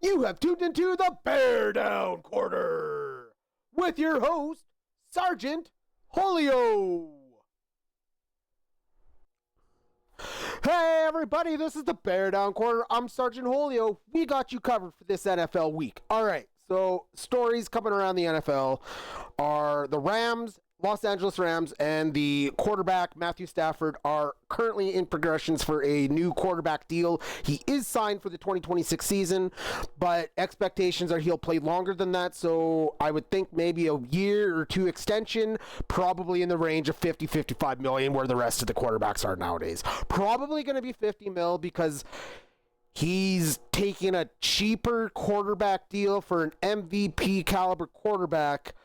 You have tuned into the Beardown Corner with your host, Sergeant Julio. Hey everybody, this is the Beardown Corner. I'm Sergeant Julio. We got you covered for this NFL week. All right, so stories coming around the NFL are the Rams, Los Angeles Rams, and the quarterback, Matthew Stafford, are currently in progressions for a new quarterback deal. He is signed for the 2026 season, but expectations are he'll play longer than that, so I would think maybe a year or two extension, probably in the range of 50-55 million, where the rest of the quarterbacks are nowadays. Probably going to be 50 mil because he's taking a cheaper quarterback deal for an MVP caliber quarterback,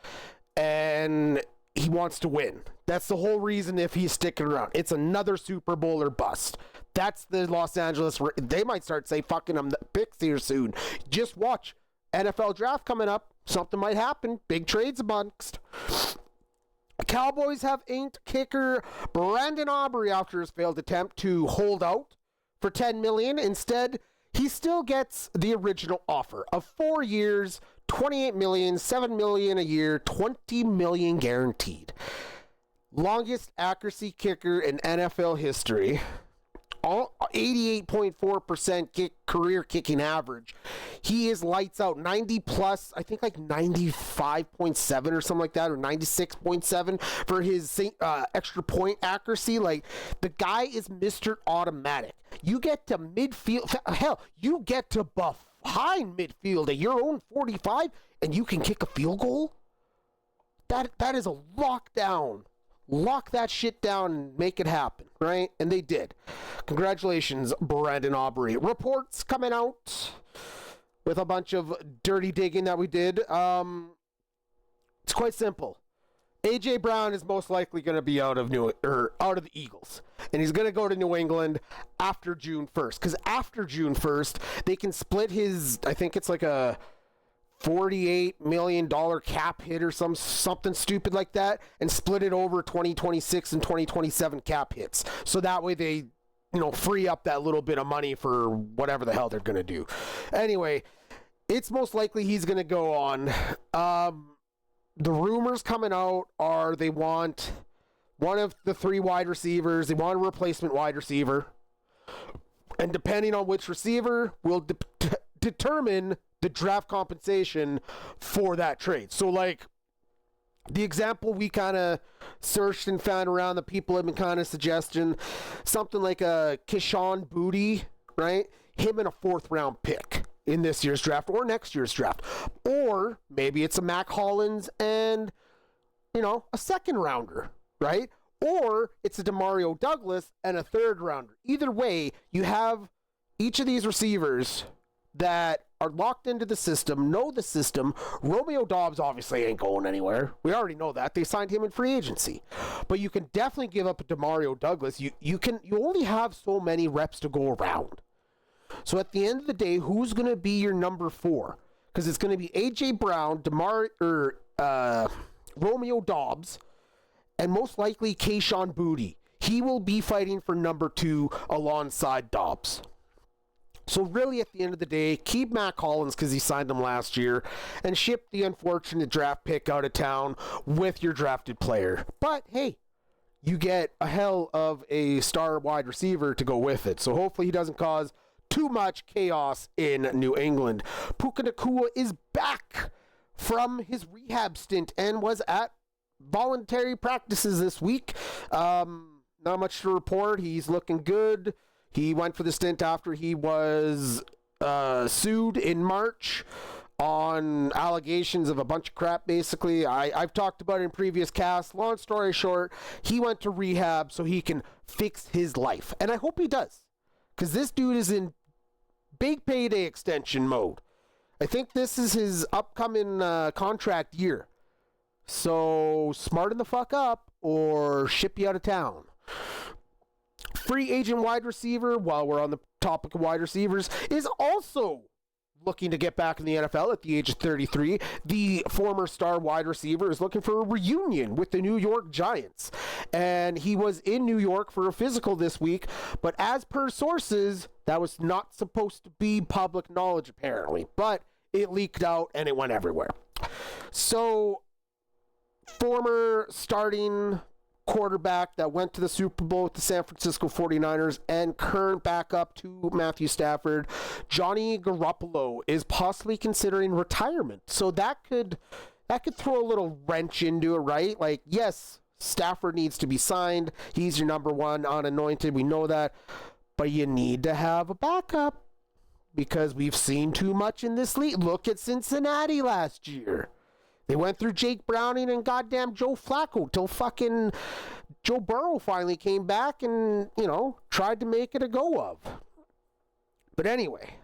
and he wants to win. That's the whole reason if he's sticking around. It's another Super Bowl or bust. That's the Los Angeles. They might start say, fucking, I'm the picks here soon. Just watch. NFL draft coming up. Something might happen. Big trades amongst. Cowboys have inked kicker Brandon Aubrey after his failed attempt to hold out for $10 million. Instead, he still gets the original offer of 4 years, $28 million, $7 million a year, $20 million guaranteed. Longest accuracy kicker in NFL history. 88.4% career kicking average. He is lights out, 90 plus, I think like 95.7 or something like that, or 96.7 for his extra point accuracy. Like, the guy is Mr. Automatic. You get to midfield, hell, you get to behind midfield at your own 45 and you can kick a field goal? That is a lockdown. Lock that shit down and make it happen, right? And they did. Congratulations, Brandon Aubrey. Reports coming out with a bunch of dirty digging that we did. It's quite simple. AJ Brown is most likely going to be out of the Eagles, and he's going to go to New England after June 1st. Because after June 1st, they can split his, I think it's like a $48 million cap hit or something stupid like that, and split it over 2026 and 2027 cap hits. So that way they, free up that little bit of money for whatever the hell they're going to do. Anyway, it's most likely he's going to go on. The rumors coming out are they want one of the three wide receivers. They want a replacement wide receiver. And depending on which receiver will determine the draft compensation for that trade. So, like, the example we kind of searched and found around, the people have been kind of suggesting something like a Keyshawn Boutte, right? Him in a 4th round pick in this year's draft or next year's draft. Or maybe it's a Mac Hollins and, a 2nd rounder, right? Or it's a Demario Douglas and a 3rd rounder. Either way, you have each of these receivers that are locked into the system, know the system. Romeo Doubs obviously ain't going anywhere. We already know that. They signed him in free agency. But you can definitely give up a Demario Douglas. You only have so many reps to go around. So at the end of the day, who's going to be your number 4? Because it's going to be AJ Brown, Romeo Doubs, and most likely Keyshawn Boutte. He will be fighting for number 2 alongside Doubs. So really, at the end of the day, keep Mac Hollins because he signed him last year, and ship the unfortunate draft pick out of town with your drafted player. But hey, you get a hell of a star wide receiver to go with it. So hopefully he doesn't cause too much chaos in New England. Puka Nacua is back from his rehab stint and was at voluntary practices this week. Not much to report. He's looking good. He went for the stint after he was sued in March on allegations of a bunch of crap, basically. I've talked about it in previous casts. Long story short, he went to rehab so he can fix his life. And I hope he does, because this dude is in big payday extension mode. I think this is his upcoming contract year. So smarten the fuck up or ship you out of town. Free agent wide receiver, while we're on the topic of wide receivers, is also looking to get back in the NFL at the age of 33. The former star wide receiver is looking for a reunion with the New York Giants. And he was in New York for a physical this week, but as per sources, that was not supposed to be public knowledge apparently, but it leaked out and it went everywhere. So, former starting quarterback that went to the Super Bowl with the San Francisco 49ers and current backup to Matthew Stafford, Johnny Garoppolo, is possibly considering retirement. So that could throw a little wrench into it, right? Like, yes, Stafford needs to be signed. He's your number one unanointed. We know that. But you need to have a backup because we've seen too much in this league. Look at Cincinnati last year. They went through Jake Browning and goddamn Joe Flacco till fucking Joe Burrow finally came back and, tried to make it a go of. But anyway,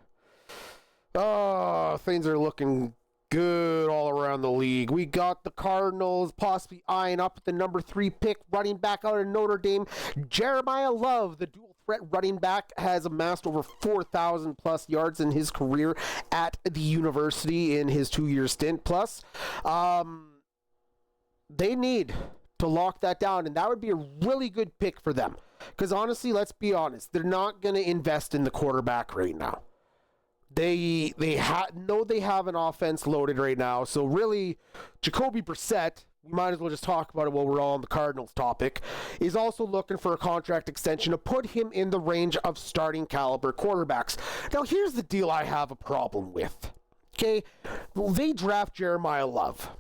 things are looking good all around the league. We got the Cardinals possibly eyeing up the number 3 pick running back out of Notre Dame. Jeremiah Love, the dual threat running back, has amassed over 4,000 plus yards in his career at the university in his 2-year stint. Plus, they need to lock that down, and that would be a really good pick for them. Because honestly, let's be honest, they're not going to invest in the quarterback right now. They know they have an offense loaded right now. So really, Jacoby Brissett, we might as well just talk about it while we're all on the Cardinals topic, is also looking for a contract extension to put him in the range of starting caliber quarterbacks. Now, here's the deal I have a problem with. Okay, they draft Jeremiah Love.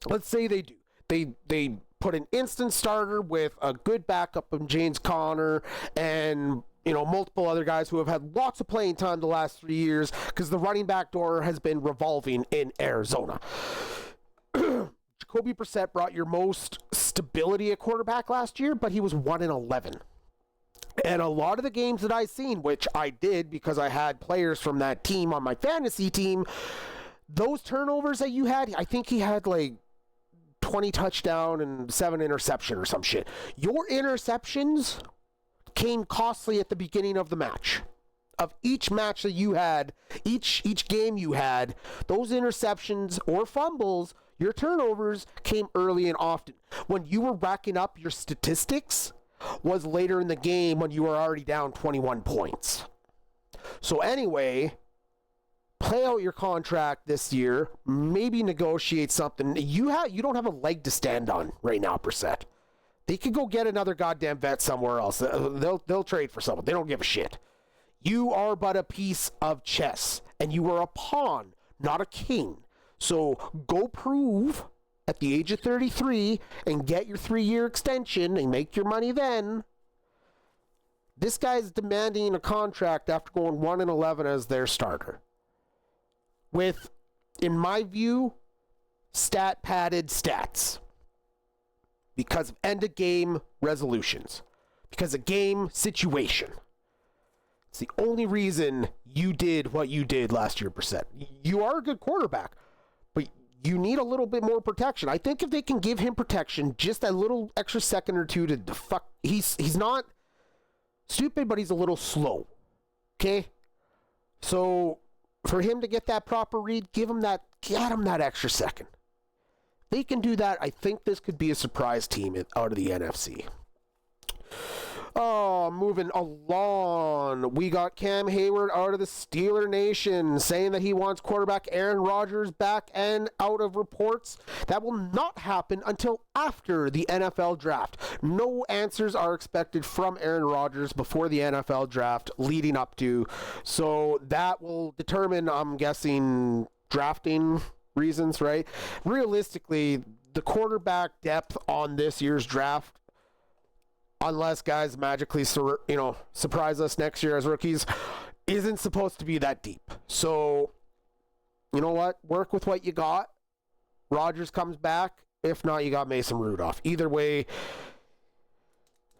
Let's say they do. They put an instant starter with a good backup of James Conner and multiple other guys who have had lots of playing time the last 3 years because the running back door has been revolving in Arizona. Jacoby Brissett brought your most stability at quarterback last year, but he was 1-11. And a lot of the games that I've seen, which I did because I had players from that team on my fantasy team, those turnovers that you had, I think he had like 20 touchdown and 7 interception or some shit. Your interceptions came costly at the beginning of the match. Of each match that you had, each game you had, those interceptions or fumbles, your turnovers came early and often. When you were racking up your statistics was later in the game when you were already down 21 points. So anyway, play out your contract this year, maybe negotiate something. You don't have a leg to stand on right now, Brissett. They could go get another goddamn vet somewhere else. They'll trade for someone. They don't give a shit. You are but a piece of chess, and you are a pawn, not a king. So go prove at the age of 33 and get your 3-year extension and make your money then. This guy's demanding a contract after going 1-11 as their starter. With, in my view, stat-padded stats. Because of end-of-game resolutions. Because of game situation. It's the only reason you did what you did last year, Brissett. You are a good quarterback, but you need a little bit more protection. I think if they can give him protection, just a little extra second or two to fuck. He's not stupid, but he's a little slow. Okay? So for him to get that proper read, get him that extra second. They can do that. I think this could be a surprise team out of the NFC. Oh, moving along. We got Cam Hayward out of the Steeler Nation saying that he wants quarterback Aaron Rodgers back and out of reports. That will not happen until after the NFL draft. No answers are expected from Aaron Rodgers before the NFL draft leading up to. So that will determine, I'm guessing, drafting reasons, right? Realistically, the quarterback depth on this year's draft, unless guys magically surprise us next year as rookies, isn't supposed to be that deep. So, you know what? Work with what you got. Rodgers comes back. If not, you got Mason Rudolph. Either way,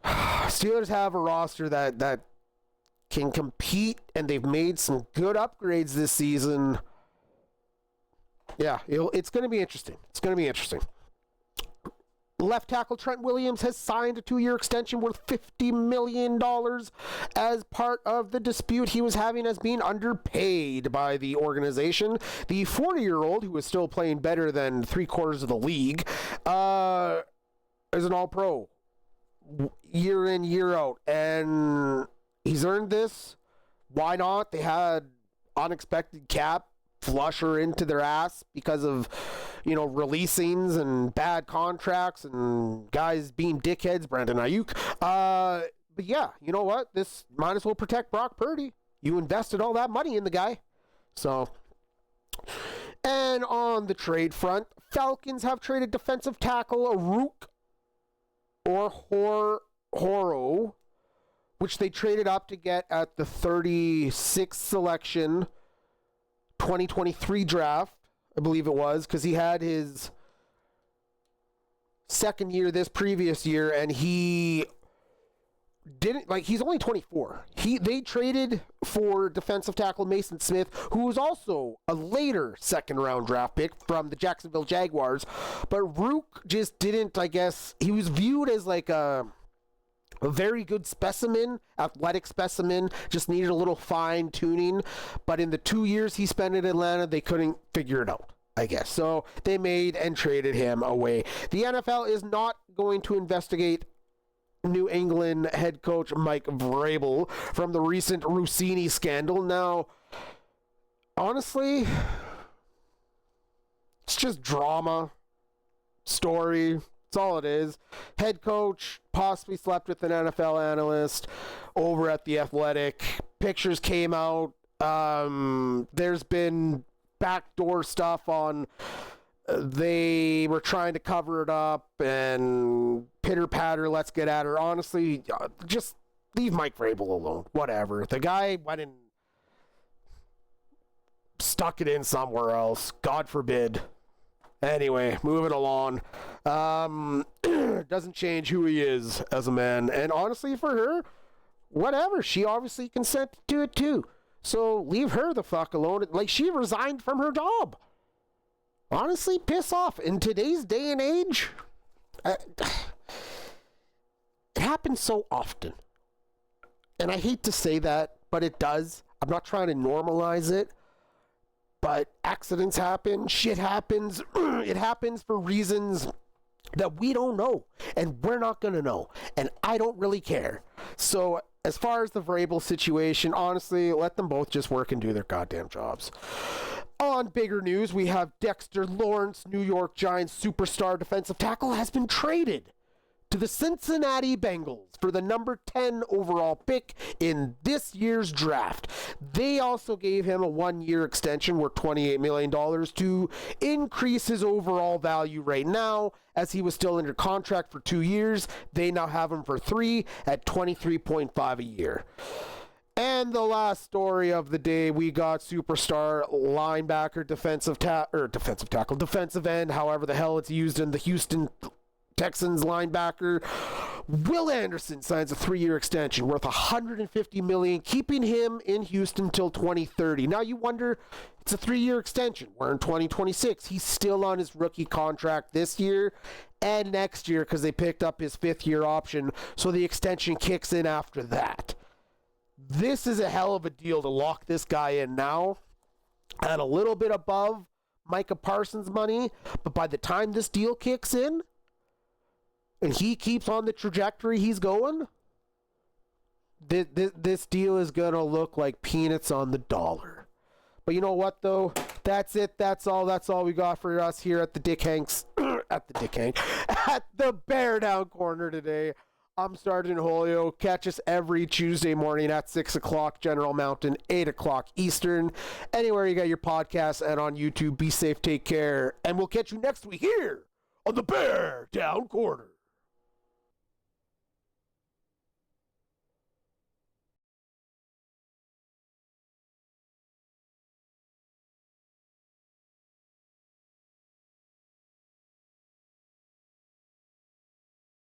Steelers have a roster that can compete, and they've made some good upgrades this season. Yeah, it's going to be interesting. It's going to be interesting. Left tackle Trent Williams has signed a 2-year extension worth $50 million as part of the dispute he was having as being underpaid by the organization. The 40-year-old, who is still playing better than 3/4 of the league, is an all-pro year in, year out. And he's earned this. Why not? They had unexpected cap flusher into their ass because of, releasings and bad contracts and guys being dickheads, Brandon Ayuk. But yeah, you know what? This might as well protect Brock Purdy. You invested all that money in the guy. So, and on the trade front, Falcons have traded defensive tackle Rook or Horo, which they traded up to get at the 36th selection 2023 draft, I believe it was, because he had his second year this previous year, and he didn't, he's only 24. They traded for defensive tackle Mason Smith, who was also a later second round draft pick from the Jacksonville Jaguars, but Rook just didn't, he was viewed as a very good specimen, athletic specimen, just needed a little fine tuning. But in the 2 years he spent in Atlanta, they couldn't figure it out, I guess. So they made and traded him away. The NFL is not going to investigate New England head coach Mike Vrabel from the recent Rossini scandal. Now, honestly, it's just drama, story. That's all it is. Head coach possibly slept with an NFL analyst over at The Athletic. Pictures came out. There's been backdoor stuff on they were trying to cover it up and pitter patter, let's get at her. Honestly, just leave Mike Vrabel alone. Whatever. The guy went and stuck it in somewhere else. God forbid. Anyway, moving along. Doesn't change who he is as a man. And honestly, for her, whatever. She obviously consented to it too. So leave her the fuck alone. She resigned from her job. Honestly, piss off. In today's day and age, it happens so often. And I hate to say that, but it does. I'm not trying to normalize it. But accidents happen, shit happens, it happens for reasons that we don't know, and we're not going to know, and I don't really care. So as far as the Vrabel situation, honestly, let them both just work and do their goddamn jobs. On bigger news, we have Dexter Lawrence, New York Giants superstar defensive tackle, has been traded to the Cincinnati Bengals for the number 10 overall pick in this year's draft. They also gave him a 1-year extension worth $28 million to increase his overall value right now, as he was still under contract for 2 years. They now have him for 3 at $23.5 a year. And the last story of the day, we got superstar linebacker, defensive end, however the hell it's used in the Houston Texans linebacker. Will Anderson signs a 3-year extension worth $150 million, keeping him in Houston till 2030. Now you wonder, it's a 3-year extension. We're in 2026. He's still on his rookie contract this year and next year because they picked up his 5th-year option, so the extension kicks in after that. This is a hell of a deal to lock this guy in now at a little bit above Micah Parsons' money, but by the time this deal kicks in, and he keeps on the trajectory he's going, this deal is going to look like peanuts on the dollar. But you know what, though? That's it. That's all we got for us here at the at the Beardown Corner today. I'm Sergeant Holio. Catch us every Tuesday morning at 6 o'clock General Mountain, 8 o'clock Eastern. Anywhere you get your podcasts and on YouTube. Be safe, take care, and we'll catch you next week here on the Beardown Corner.